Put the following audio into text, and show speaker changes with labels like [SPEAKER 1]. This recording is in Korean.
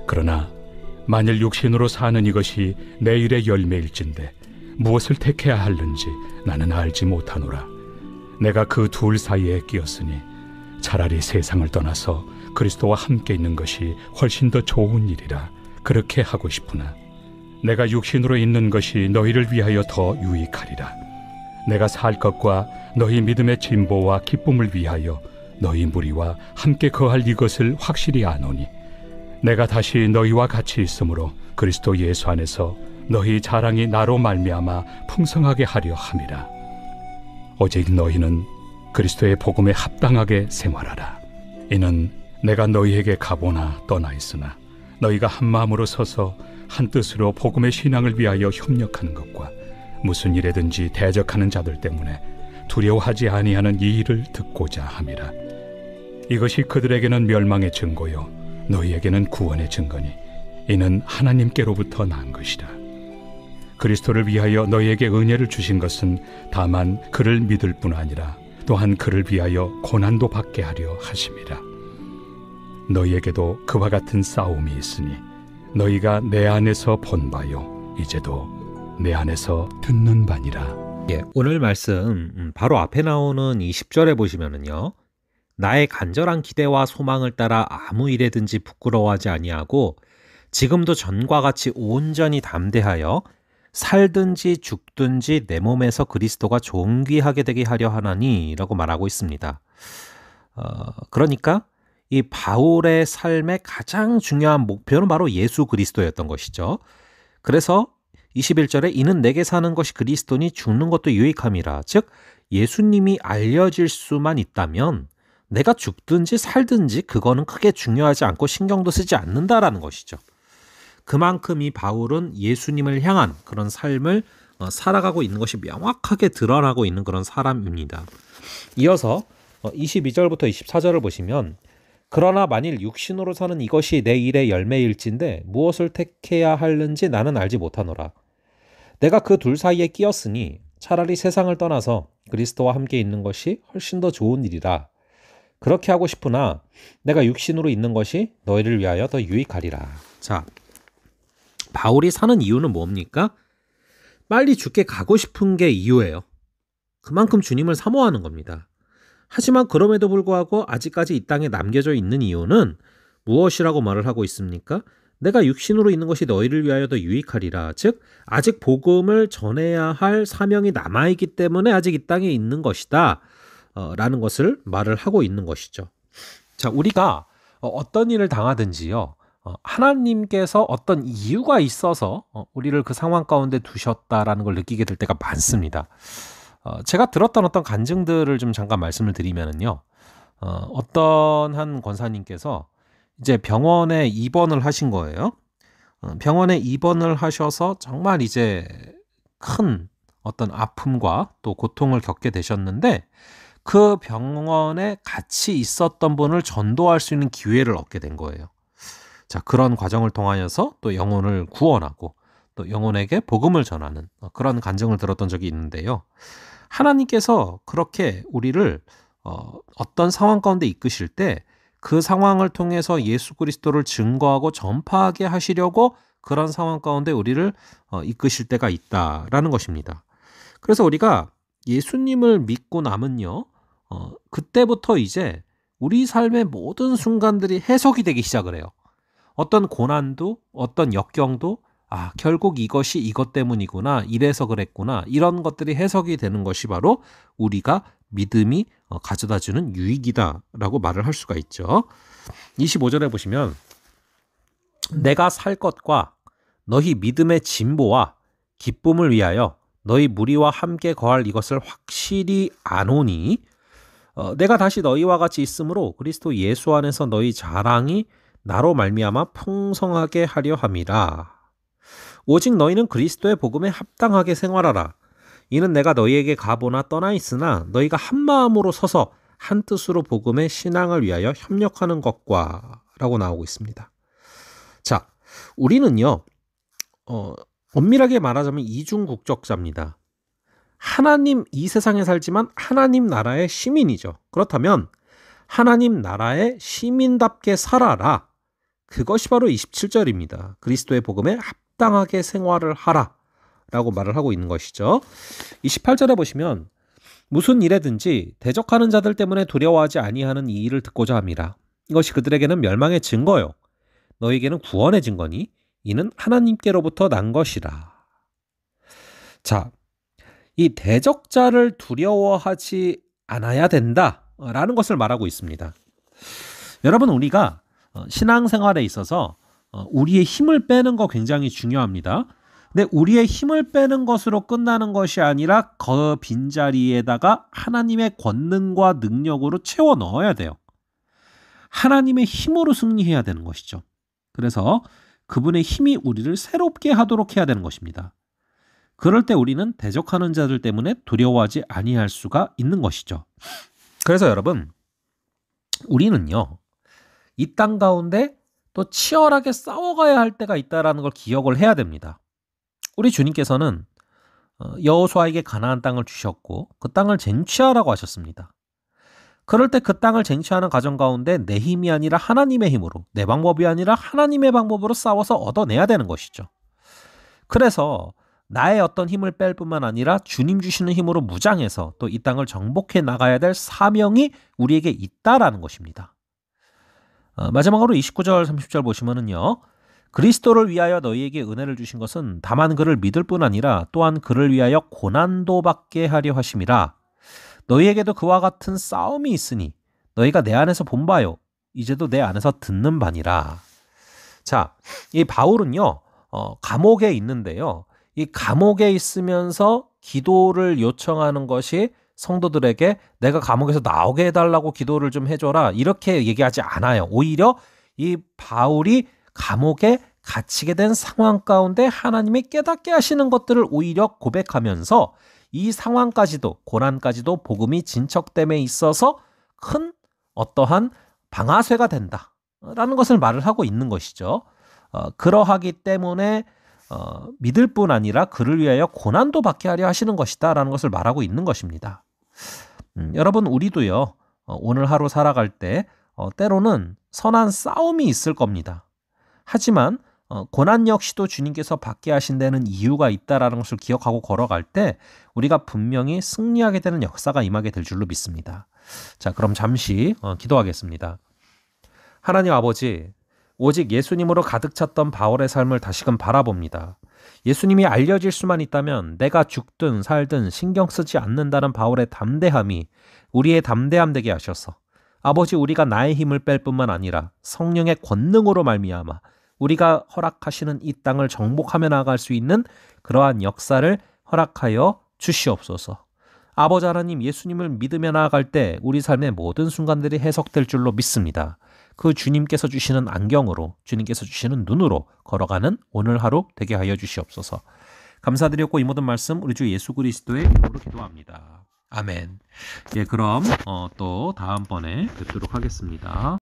[SPEAKER 1] 그러나 만일 육신으로 사는 이것이 내 일의 열매일진데 무엇을 택해야 하는지 나는 알지 못하노라. 내가 그 둘 사이에 끼었으니 차라리 세상을 떠나서 그리스도와 함께 있는 것이 훨씬 더 좋은 일이라 그렇게 하고 싶으나 내가 육신으로 있는 것이 너희를 위하여 더 유익하리라. 내가 살 것과 너희 믿음의 진보와 기쁨을 위하여 너희 무리와 함께 거할 이것을 확실히 아노니 내가 다시 너희와 같이 있으므로 그리스도 예수 안에서 너희 자랑이 나로 말미암아 풍성하게 하려 함이라. 오직 너희는 그리스도의 복음에 합당하게 생활하라. 이는 내가 너희에게 가보나 떠나 있으나 너희가 한 마음으로 서서 한 뜻으로 복음의 신앙을 위하여 협력하는 것과 무슨 일에든지 대적하는 자들 때문에 두려워하지 아니하는 이 일을 듣고자 함이라. 이것이 그들에게는 멸망의 증거요 너희에게는 구원의 증거니 이는 하나님께로부터 난 것이라. 그리스도를 위하여 너희에게 은혜를 주신 것은 다만 그를 믿을 뿐 아니라 또한 그를 위하여 고난도 받게 하려 하심이라. 너희에게도 그와 같은 싸움이 있으니 너희가 내 안에서 본 바요 이제도 내 안에서 듣는 바니라.
[SPEAKER 2] 오늘 말씀 바로 앞에 나오는 이 10절에 보시면은요, 나의 간절한 기대와 소망을 따라 아무 일에든지 부끄러워하지 아니하고 지금도 전과 같이 온전히 담대하여 살든지 죽든지 내 몸에서 그리스도가 존귀하게 되게 하려 하나니 라고 말하고 있습니다. 그러니까 이 바울의 삶의 가장 중요한 목표는 바로 예수 그리스도였던 것이죠. 그래서 21절에 이는 내게 사는 것이 그리스도니 죽는 것도 유익함이라. 즉 예수님이 알려질 수만 있다면 내가 죽든지 살든지 그거는 크게 중요하지 않고 신경도 쓰지 않는다라는 것이죠. 그만큼 이 바울은 예수님을 향한 그런 삶을 살아가고 있는 것이 명확하게 드러나고 있는 그런 사람입니다. 이어서 22절부터 24절을 보시면 그러나 만일 육신으로 사는 이것이 내 일의 열매일진데 무엇을 택해야 하는지 나는 알지 못하노라. 내가 그 둘 사이에 끼었으니 차라리 세상을 떠나서 그리스도와 함께 있는 것이 훨씬 더 좋은 일이라. 그렇게 하고 싶으나 내가 육신으로 있는 것이 너희를 위하여 더 유익하리라. 자, 바울이 사는 이유는 뭡니까? 빨리 죽게 가고 싶은 게 이유예요. 그만큼 주님을 사모하는 겁니다. 하지만 그럼에도 불구하고 아직까지 이 땅에 남겨져 있는 이유는 무엇이라고 말을 하고 있습니까? 내가 육신으로 있는 것이 너희를 위하여 더 유익하리라. 즉 아직 복음을 전해야 할 사명이 남아있기 때문에 아직 이 땅에 있는 것이다 라는 것을 말을 하고 있는 것이죠. 자, 우리가 어떤 일을 당하든지요, 하나님께서 어떤 이유가 있어서 우리를 그 상황 가운데 두셨다라는 걸 느끼게 될 때가 많습니다. 제가 들었던 어떤 간증들을 좀 잠깐 말씀을 드리면은요, 어떤 한 권사님께서 이제 병원에 입원을 하신 거예요. 병원에 입원을 하셔서 정말 이제 큰 어떤 아픔과 또 고통을 겪게 되셨는데 그 병원에 같이 있었던 분을 전도할 수 있는 기회를 얻게 된 거예요. 자, 그런 과정을 통하여서 또 영혼을 구원하고 또 영혼에게 복음을 전하는 그런 간증을 들었던 적이 있는데요. 하나님께서 그렇게 우리를 어떤 상황 가운데 이끄실 때 그 상황을 통해서 예수 그리스도를 증거하고 전파하게 하시려고 그런 상황 가운데 우리를 이끄실 때가 있다라는 것입니다. 그래서 우리가 예수님을 믿고 나면요, 그때부터 이제 우리 삶의 모든 순간들이 해석이 되기 시작을 해요. 어떤 고난도, 어떤 역경도, 결국 이것이 이것 때문이구나, 이래서 그랬구나, 이런 것들이 해석이 되는 것이 바로 우리가 믿음이 가져다주는 유익이다라고 말을 할 수가 있죠. 25절에 보시면 내가 살 것과 너희 믿음의 진보와 기쁨을 위하여 너희 무리와 함께 거할 이것을 확실히 아노니 내가 다시 너희와 같이 있으므로 그리스도 예수 안에서 너희 자랑이 나로 말미암아 풍성하게 하려 함이라. 오직 너희는 그리스도의 복음에 합당하게 생활하라. 이는 내가 너희에게 가보나 떠나 있으나 너희가 한 마음으로 서서 한 뜻으로 복음의 신앙을 위하여 협력하는 것과 라고 나오고 있습니다. 자, 우리는요, 엄밀하게 말하자면 이중국적자입니다. 하나님 이 세상에 살지만 하나님 나라의 시민이죠. 그렇다면 하나님 나라의 시민답게 살아라. 그것이 바로 27절입니다. 그리스도의 복음에 합당하게 생활을 하라 라고 말을 하고 있는 것이죠. 28절에 보시면 무슨 일에든지 대적하는 자들 때문에 두려워하지 아니하는 이 일을 듣고자 함이라. 이것이 그들에게는 멸망의 증거요 너희에게는 구원의 증거니 이는 하나님께로부터 난 것이라. 자, 이 대적자를 두려워하지 않아야 된다라는 것을 말하고 있습니다. 여러분, 우리가 신앙생활에 있어서 우리의 힘을 빼는 거 굉장히 중요합니다. 근데 우리의 힘을 빼는 것으로 끝나는 것이 아니라 그 빈자리에다가 하나님의 권능과 능력으로 채워 넣어야 돼요. 하나님의 힘으로 승리해야 되는 것이죠. 그래서 그분의 힘이 우리를 새롭게 하도록 해야 되는 것입니다. 그럴 때 우리는 대적하는 자들 때문에 두려워하지 아니할 수가 있는 것이죠. 그래서 여러분, 우리는요, 이 땅 가운데 또 치열하게 싸워가야 할 때가 있다는 걸 기억을 해야 됩니다. 우리 주님께서는 여호수아에게 가나안 땅을 주셨고 그 땅을 쟁취하라고 하셨습니다. 그럴 때 그 땅을 쟁취하는 과정 가운데 내 힘이 아니라 하나님의 힘으로, 내 방법이 아니라 하나님의 방법으로 싸워서 얻어내야 되는 것이죠. 그래서 나의 어떤 힘을 뺄 뿐만 아니라 주님 주시는 힘으로 무장해서 또 이 땅을 정복해 나가야 될 사명이 우리에게 있다라는 것입니다. 마지막으로 29절 30절 보시면은요. 그리스도를 위하여 너희에게 은혜를 주신 것은 다만 그를 믿을 뿐 아니라 또한 그를 위하여 고난도 받게 하려 하심이라. 너희에게도 그와 같은 싸움이 있으니 너희가 내 안에서 본 바요 이제도 내 안에서 듣는 바니라. 자, 이 바울은요 감옥에 있는데요. 이 감옥에 있으면서 기도를 요청하는 것이 성도들에게 내가 감옥에서 나오게 해달라고 기도를 좀 해줘라 이렇게 얘기하지 않아요. 오히려 이 바울이 감옥에 갇히게 된 상황 가운데 하나님이 깨닫게 하시는 것들을 오히려 고백하면서 이 상황까지도 고난까지도 복음이 진척됨에 있어서 큰 어떠한 방아쇠가 된다라는 것을 말을 하고 있는 것이죠. 그러하기 때문에 믿을 뿐 아니라 그를 위하여 고난도 받게 하려 하시는 것이다라는 것을 말하고 있는 것입니다. 여러분, 우리도요 오늘 하루 살아갈 때 때로는 선한 싸움이 있을 겁니다. 하지만 고난 역시도 주님께서 받게 하신 데는 이유가 있다라는 것을 기억하고 걸어갈 때 우리가 분명히 승리하게 되는 역사가 임하게 될 줄로 믿습니다. 자, 그럼 잠시 기도하겠습니다. 하나님 아버지, 오직 예수님으로 가득 찼던 바울의 삶을 다시금 바라봅니다. 예수님이 알려질 수만 있다면 내가 죽든 살든 신경 쓰지 않는다는 바울의 담대함이 우리의 담대함 되게 하셔서 아버지, 우리가 나의 힘을 뺄 뿐만 아니라 성령의 권능으로 말미암아 우리가 허락하시는 이 땅을 정복하며 나아갈 수 있는 그러한 역사를 허락하여 주시옵소서. 아버지 하나님, 예수님을 믿으며 나아갈 때 우리 삶의 모든 순간들이 해석될 줄로 믿습니다. 그 주님께서 주시는 안경으로, 주님께서 주시는 눈으로 걸어가는 오늘 하루 되게 하여 주시옵소서. 감사드렸고 이 모든 말씀 우리 주 예수 그리스도의 이름으로 기도합니다. 아멘. 예, 그럼 또 다음번에 뵙도록 하겠습니다.